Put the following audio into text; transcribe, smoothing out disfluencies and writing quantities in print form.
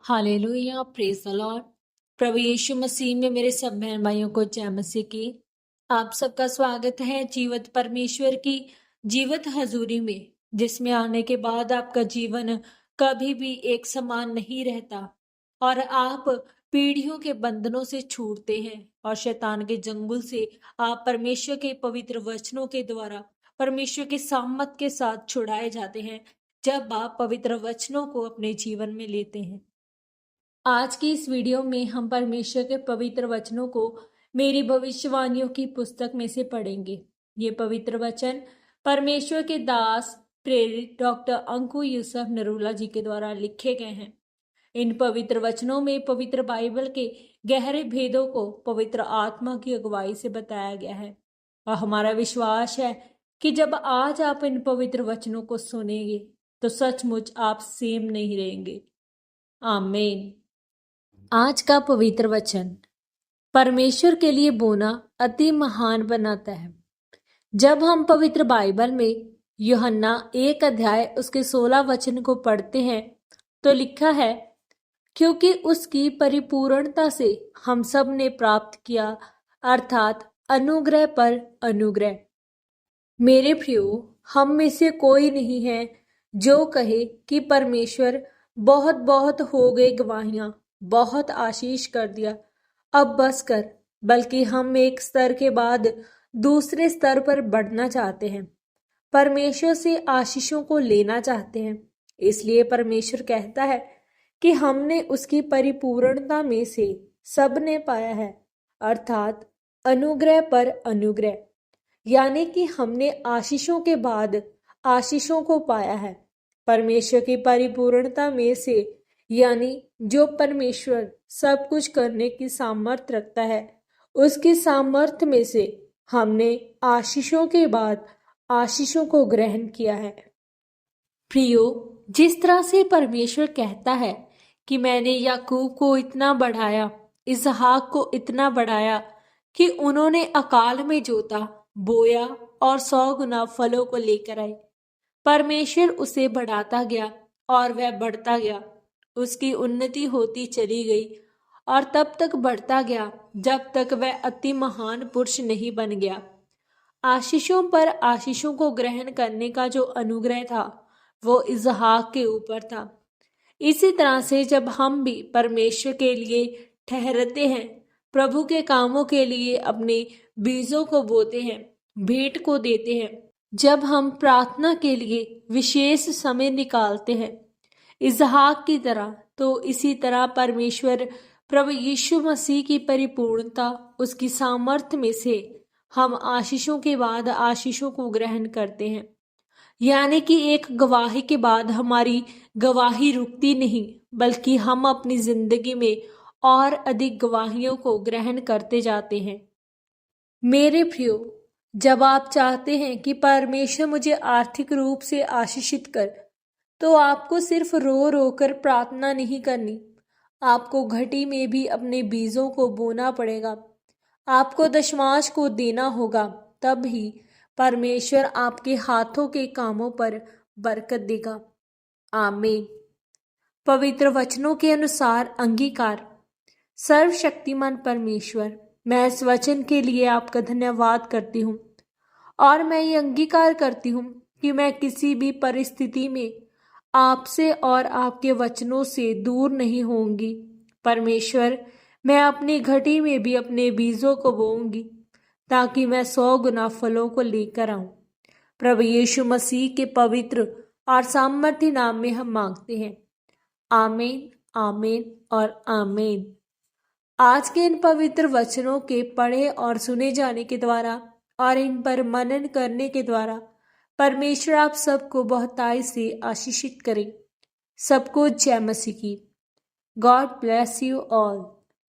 Hallelujah, praise the lord. प्रभु यीशु मसीह में मेरे सब बहन भाइयों को जय मसीह की। आप सबका स्वागत है जीवत परमेश्वर की जीवत हजूरी में, जिसमें आने के बाद आपका जीवन कभी भी एक समान नहीं रहता और आप पीढ़ियों के बंधनों से छूटते हैं और शैतान के जंगल से आप परमेश्वर के पवित्र वचनों के द्वारा परमेश्वर के सामत के साथ छुड़ाए जाते हैं जब आप पवित्र वचनों को अपने जीवन में लेते हैं। आज की इस वीडियो में हम परमेश्वर के पवित्र वचनों को मेरी भविष्यवाणियों की पुस्तक में से पढ़ेंगे। ये पवित्र वचन परमेश्वर के दास प्रेरित डॉक्टर अंकु यूसुफ नरूला जी के द्वारा लिखे गए हैं। इन पवित्र वचनों में पवित्र बाइबल के गहरे भेदों को पवित्र आत्मा की अगुवाई से बताया गया है और हमारा विश्वास है कि जब आज आप इन पवित्र वचनों को सुनेंगे तो सचमुच आप सेम नहीं रहेंगे। आमीन। आज का पवित्र वचन परमेश्वर के लिए बोना अति महान बनाता है। जब हम पवित्र बाइबल में यूहन्ना 1 अध्याय उसके 16 वचन को पढ़ते हैं तो लिखा है, क्योंकि उसकी परिपूर्णता से हम सब ने प्राप्त किया, अर्थात अनुग्रह पर अनुग्रह। मेरे प्रियो, हम में से कोई नहीं है जो कहे कि परमेश्वर बहुत बहुत हो गए गवाहियां, बहुत आशीष कर दिया, अब बस कर, बल्कि हम एक स्तर के बाद दूसरे स्तर पर बढ़ना चाहते हैं, परमेश्वर से आशीषों को लेना चाहते हैं। इसलिए परमेश्वर कहता है कि हमने उसकी परिपूर्णता में से सब ने पाया है, अर्थात अनुग्रह पर अनुग्रह, यानी कि हमने आशीषों के बाद आशीषों को पाया है। परमेश्वर की परिपूर्णता में से, यानी जो परमेश्वर सब कुछ करने की सामर्थ्य रखता है, उसकी सामर्थ्य में से हमने आशीषों के बाद आशीषों को ग्रहण किया है। प्रियो, जिस तरह से परमेश्वर कहता है कि मैंने याकूब को इतना बढ़ाया, इसहाक को इतना बढ़ाया कि उन्होंने अकाल में जोता, बोया और 100 गुना फलों को लेकर आए। परमेश्वर उसे बढ़ाता गया और वह बढ़ता गया, उसकी उन्नति होती चली गई और तब तक बढ़ता गया जब तक वह अति महान पुरुष नहीं बन गया। आशीषों पर आशीषों को ग्रहण करने का जो अनुग्रह था वो इसहाक के ऊपर था। इसी तरह से जब हम भी परमेश्वर के लिए ठहरते हैं, प्रभु के कामों के लिए अपने बीजों को बोते हैं, भेंट को देते हैं, जब हम प्रार्थना के लिए विशेष समय निकालते हैं इसहाक की तरह, तो इसी तरह परमेश्वर प्रभु यीशु मसीह की परिपूर्णता, उसकी सामर्थ्य में से हम आशीषों के बाद आशीषों को ग्रहण करते हैं। यानी कि एक गवाही के बाद हमारी गवाही रुकती नहीं, बल्कि हम अपनी जिंदगी में और अधिक गवाहियों को ग्रहण करते जाते हैं। मेरे प्रियो, जब आप चाहते हैं कि परमेश्वर मुझे आर्थिक रूप से आशीषित कर, तो आपको सिर्फ रो रो कर प्रार्थना नहीं करनी, आपको घटी में भी अपने बीजों को बोना पड़ेगा, आपको दशमांश को देना होगा, तब ही परमेश्वर आपके हाथों के कामों पर बरकत देगा। आमीन। पवित्र वचनों के अनुसार अंगीकार। सर्वशक्तिमान परमेश्वर, मैं इस वचन के लिए आपका धन्यवाद करती हूँ और मैं ये अंगीकार करती हूँ कि मैं किसी भी परिस्थिति में आपसे और आपके वचनों से दूर नहीं होंगी। परमेश्वर, मैं अपनी घटी में भी अपने बीजों को बोऊंगी ताकि मैं 100 गुना फलों को लेकर आऊं। प्रभु यीशु मसीह के पवित्र और सामर्थ्य नाम में हम मांगते हैं। आमीन, आमीन और आमीन। आज के इन पवित्र वचनों के पढ़े और सुने जाने के द्वारा और इन पर मनन करने के द्वारा परमेश्वर आप सबको बहुतायत से आशीषित करें। सबको जय मसीह की। God bless you all.